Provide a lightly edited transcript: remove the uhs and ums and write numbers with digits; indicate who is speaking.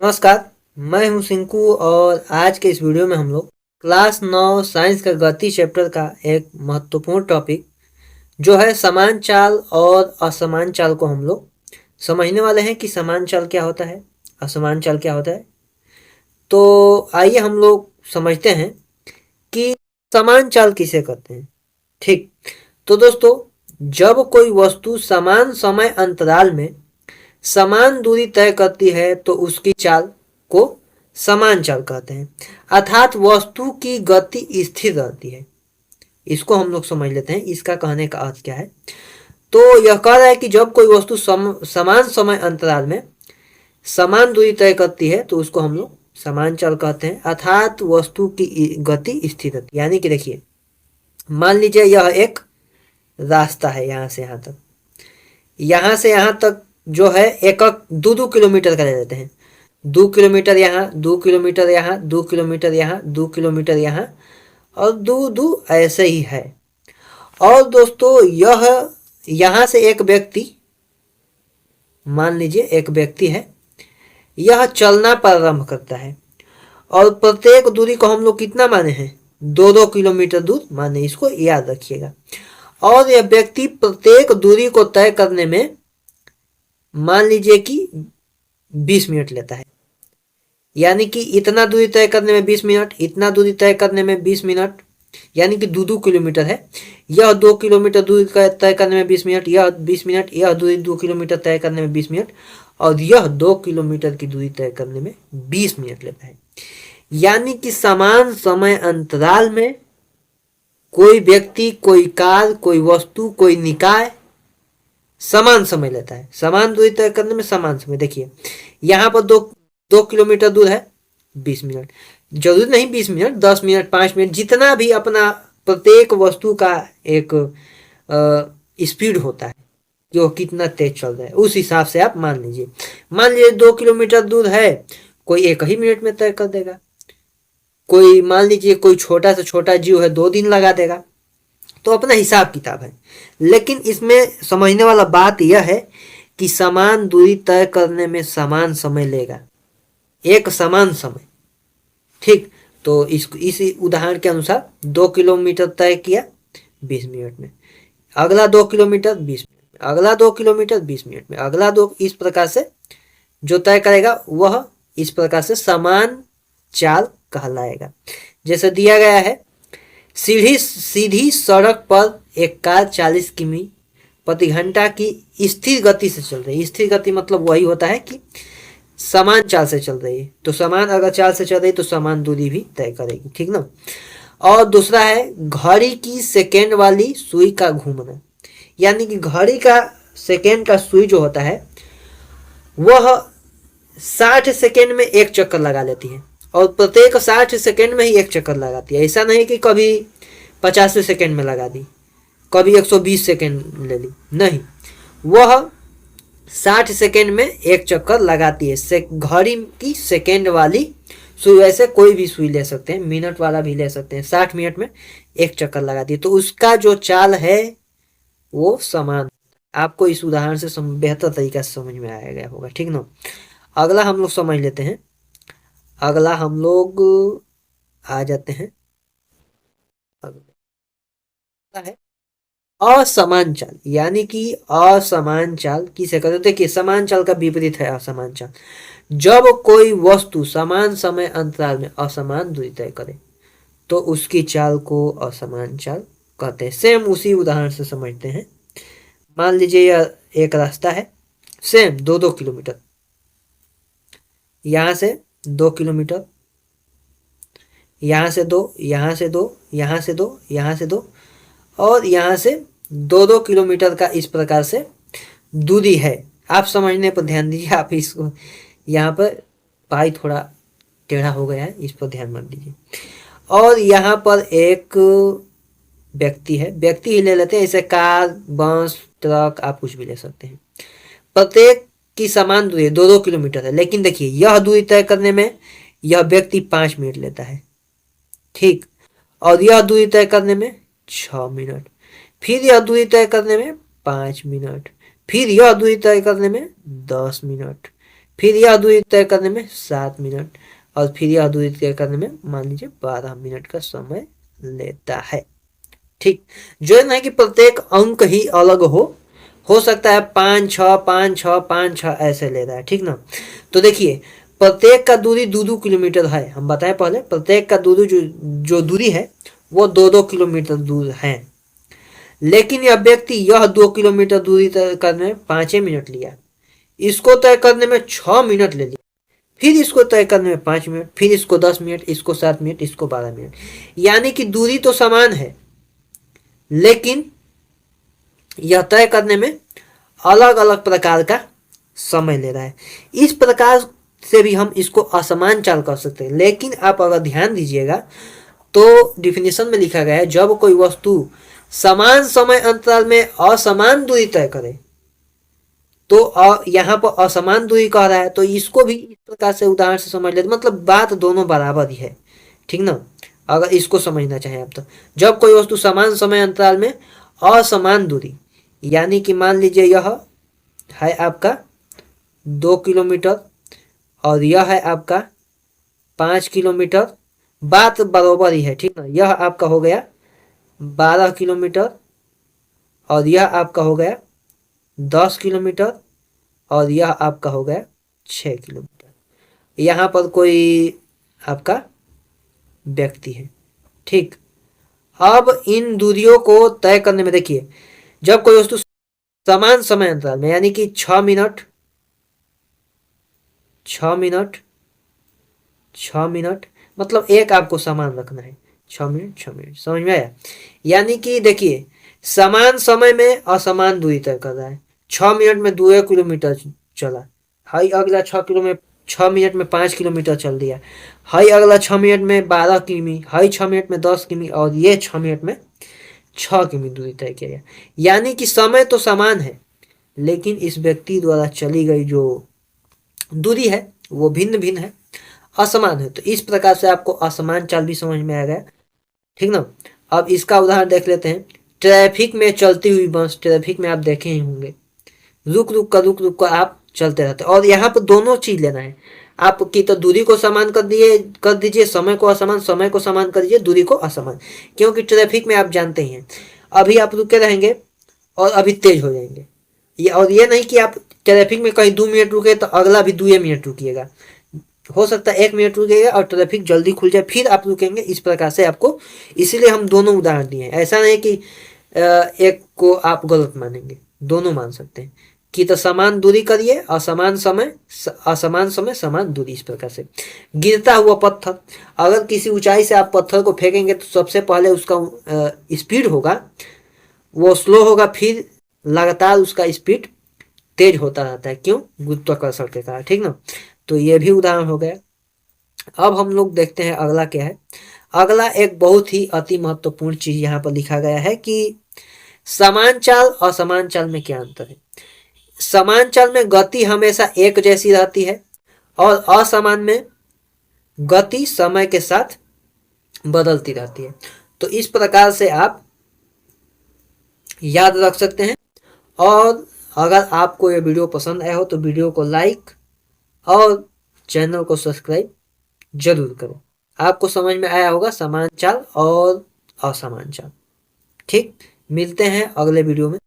Speaker 1: नमस्कार। मैं हूं सिंकू और आज के इस वीडियो में हम लोग क्लास 9 साइंस का गति चैप्टर का एक महत्वपूर्ण टॉपिक जो है समान चाल और असमान चाल को हम लोग समझने वाले हैं कि समान चाल क्या होता है, असमान चाल क्या होता है। तो आइए हम लोग समझते हैं कि समान चाल किसे कहते हैं। ठीक, तो दोस्तों, जब कोई वस्तु समान समय अंतराल में समान दूरी तय करती है तो उसकी चाल को समान चाल कहते हैं, अर्थात वस्तु की गति स्थिर रहती है। इसको हम लोग समझ लेते हैं, इसका कहने का अर्थ क्या है। तो यह कह रहा है कि जब कोई वस्तु समान समय अंतराल में समान दूरी तय करती है तो उसको हम लोग समान चाल कहते हैं, अर्थात वस्तु की गति स्थिर रहती है। यानी कि देखिए, मान लीजिए यह एक रास्ता है, यहाँ से यहाँ तक जो है एक 2-2 किलोमीटर का ले लेते हैं। 2 किलोमीटर यहाँ, 2 किलोमीटर यहाँ, 2 किलोमीटर यहाँ, 2 किलोमीटर यहाँ और 2-2 ऐसे ही है। और दोस्तों, यह यहाँ से एक व्यक्ति, मान लीजिए एक व्यक्ति है, यह चलना प्रारंभ करता है और प्रत्येक दूरी को हम लोग कितना माने हैं, 2-2 किलोमीटर दूर माने। इसको याद रखिएगा। और यह व्यक्ति प्रत्येक दूरी को तय करने में मान लीजिए कि 20 मिनट लेता है। यानी कि इतना दूरी तय करने में 20 मिनट, इतना दूरी तय करने में 20 मिनट, यानी कि 2-2 किलोमीटर है। यह 2 किलोमीटर दूरी तय करने में 20 मिनट, यह 20 मिनट, यह दूरी 2 किलोमीटर तय करने में 20 मिनट और यह 2 किलोमीटर की दूरी तय करने में 20 मिनट लेता है। यानी कि समान समय अंतराल में कोई व्यक्ति, कोई कार, कोई वस्तु, कोई निकाय समान समय लेता है। समान दूरी तय करने में समान समय। देखिए, यहाँ पर 2 किलोमीटर दूर है, 20 मिनट। जरूरी नहीं 20 मिनट, 10 मिनट, 5 मिनट, जितना भी अपना प्रत्येक वस्तु का एक स्पीड होता है, जो कितना तेज चल रहा है, उस हिसाब से आप मान लीजिए। मान लीजिए 2 किलोमीटर दूर है, कोई 1 ही मिनट में तय कर देगा। कोई मान लीजिए कोई छोटा से छोटा जीव है, 2 दिन लगा देगा। तो अपना हिसाब किताब है। लेकिन इसमें समझने वाला बात यह है कि समान दूरी तय करने में समान समय लेगा, एक समान समय। ठीक, तो इस उदाहरण के अनुसार 2 किलोमीटर तय किया 20 मिनट में, अगला 2 किलोमीटर 20 मिनट में, अगला 2 किलोमीटर 20 मिनट में, अगला 2, इस प्रकार से जो तय करेगा वह इस प्रकार से समान चाल कहलाएगा। जैसे दिया गया है, सीधी सड़क पर एक कार 40 किमी प्रति घंटा की स्थिर गति से चल रही है। स्थिर गति मतलब वही होता है कि समान चाल से चल रही है। तो समान अगर चाल से चल रही है तो समान दूरी भी तय करेगी। ठीक ना। और दूसरा है घड़ी की सेकेंड वाली सुई का घूमना। यानी कि घड़ी का सेकेंड का सुई जो होता है वह 60 सेकेंड में एक चक्कर लगा लेती है और प्रत्येक 60 सेकेंड में ही एक चक्कर लगाती है। ऐसा नहीं कि कभी 50 सेकेंड में लगा दी, कभी 120 सेकेंड ले ली, नहीं, वह 60 सेकेंड में एक चक्कर लगाती है। घड़ी की सेकेंड वाली सुई, वैसे कोई भी सुई ले सकते हैं, मिनट वाला भी ले सकते हैं, 60 मिनट में एक चक्कर लगाती है। तो उसका जो चाल है वो समान। आपको इस उदाहरण से बेहतर तरीका से समझ में आया गया होगा। ठीक ना। अगला हम लोग समझ लेते हैं। अगला हम लोग आ जाते हैं, अगला है असमान चाल। यानी कि असमान चाल किसे कहते हैं? देखिए, समान चाल का विपरीत है असमान चाल। जब कोई वस्तु समान समय अंतराल में असमान दूरी तय करे तो उसकी चाल को असमान चाल कहते हैं। सेम उसी उदाहरण से समझते हैं। मान लीजिए यह एक रास्ता है, सेम 2-2 किलोमीटर, यहाँ से 2 किलोमीटर, यहाँ से 2, यहाँ से 2, यहाँ से 2, यहाँ से 2 और यहाँ से 2-2 किलोमीटर का इस प्रकार से दूरी है। आप समझने पर ध्यान दीजिए। आप इसको यहाँ पर पाई थोड़ा टेढ़ा हो गया है, इस पर ध्यान मत दीजिए। और यहाँ पर एक व्यक्ति है, व्यक्ति ही ले लेते हैं, जैसे कार, बस, ट्रक, आप कुछ भी ले सकते हैं। प्रत्येक की समान दूरी 2-2 किलोमीटर है। लेकिन देखिए, यह दूरी तय करने में यह व्यक्ति 5 मिनट लेता है। ठीक, और यह दूरी तय करने में 6 मिनट, फिर यह दूरी तय करने में 5 मिनट, फिर यह दूरी तय करने में 10 मिनट, फिर यह दूरी तय करने में 7 मिनट, और फिर यह दूरी तय करने में मान लीजिए 12 मिनट का समय लेता है। ठीक, जो है ना कि प्रत्येक अंक ही अलग हो सकता है 5-6 5-6 5-6 ऐसे ले रहा है। ठीक ना, तो देखिए प्रत्येक का दूरी 2-2 किलोमीटर है। हम बताएं पहले, प्रत्येक का दूरी जो दूरी है वो 2-2 किलोमीटर दूर है, लेकिन यह व्यक्ति यह 2 किलोमीटर दूरी तय करने में 5 मिनट लिया, इसको तय करने में 6 मिनट ले लिया, फिर इसको तय करने में 5 मिनट, फिर इसको 10 मिनट, इसको 7 मिनट, इसको 12 मिनट। यानी कि दूरी तो समान है, लेकिन यह तय करने में अलग अलग प्रकार का समय ले रहा है। इस प्रकार से भी हम इसको असमान चाल कर सकते हैं। लेकिन आप अगर ध्यान दीजिएगा तो डिफिनेशन में लिखा गया है, जब कोई वस्तु समान समय अंतराल में असमान दूरी तय करे, तो यहाँ पर असमान दूरी कह रहा है, तो इसको भी इस प्रकार से उदाहरण से समझ लेते, मतलब बात दोनों बराबर ही है। ठीक ना, अगर इसको समझना चाहें आप तो, जब कोई वस्तु समान समय अंतराल में असमान दूरी, यानी कि मान लीजिए यह है आपका 2 किलोमीटर और यह है आपका 5 किलोमीटर, बात बराबर ही है। ठीक ना, यह आपका हो गया 12 किलोमीटर और यह आपका हो गया 10 किलोमीटर और यह आपका हो गया 6 किलोमीटर। यहाँ पर कोई आपका व्यक्ति है। ठीक, अब इन दूरियों को तय करने में देखिए, जब कोई वस्तु समान समय अंतराल में, यानी कि 6 मिनट 6 मिनट 6 मिनट, मतलब एक आपको समान रखना है, 6 मिनट 6 मिनट, समझ में आया। यानी कि देखिए समान समय में असमान दूरी तय कर रहा है। 6 मिनट में 2 किलोमीटर चला, हाई अगला 6 मिनट में 5 किलोमीटर चल दिया, हाई अगला 6 मिनट में 12 किमी, हाई 6 मिनट में 10 किमी, और ये 6 मिनट में 6 किमी दूरी तय किया। यानी कि समय तो समान है, लेकिन इस व्यक्ति द्वारा चली गई जो दूरी है वो भिन्न भिन्न है, असमान है। तो इस प्रकार से आपको असमान चाल भी समझ में आ गया। ठीक ना, अब इसका उदाहरण देख लेते हैं। ट्रैफिक में चलती हुई बस, ट्रैफिक में आप देखे ही होंगे, रुक रुक कर आप चलते रहते हैं, और यहाँ पर दोनों चीज लेना है आपकी। तो दूरी को समान कर दीजिए, समय को असमान, समय को समान कर दीजिए, दूरी को असमान। क्योंकि ट्रैफिक में आप जानते ही हैं, अभी आप रुके रहेंगे और अभी तेज हो जाएंगे, और ये नहीं कि आप ट्रैफिक में कहीं 2 मिनट रुके तो अगला भी 2 मिनट रुकिएगा, हो सकता है 1 मिनट रुकेगा और ट्रैफिक जल्दी खुल जाए फिर आप रुकेंगे। इस प्रकार से आपको, इसीलिए हम दोनों उदाहरण दिए हैं। ऐसा नहीं कि एक को आप गलत मानेंगे, दोनों मान सकते हैं कि तो समान दूरी करिए, असमान समय समान दूरी। इस प्रकार से गिरता हुआ पत्थर, अगर किसी ऊंचाई से आप पत्थर को फेंकेंगे तो सबसे पहले उसका स्पीड होगा वो स्लो होगा, फिर लगातार उसका स्पीड तेज होता रहता है। क्यों? गुरुत्वाकर्षण के कारण। ठीक ना, तो ये भी उदाहरण हो गया। अब हम लोग देखते हैं अगला क्या है। अगला एक बहुत ही अति महत्वपूर्ण चीज यहाँ पर लिखा गया है कि समान चाल और असमान चाल में क्या अंतर है। समान चाल में गति हमेशा एक जैसी रहती है और असमान में गति समय के साथ बदलती रहती है। तो इस प्रकार से आप याद रख सकते हैं। और अगर आपको ये वीडियो पसंद आया हो तो वीडियो को लाइक और चैनल को सब्सक्राइब जरूर करें। आपको समझ में आया होगा समान चाल और असमान चाल। ठीक, मिलते हैं अगले वीडियो में।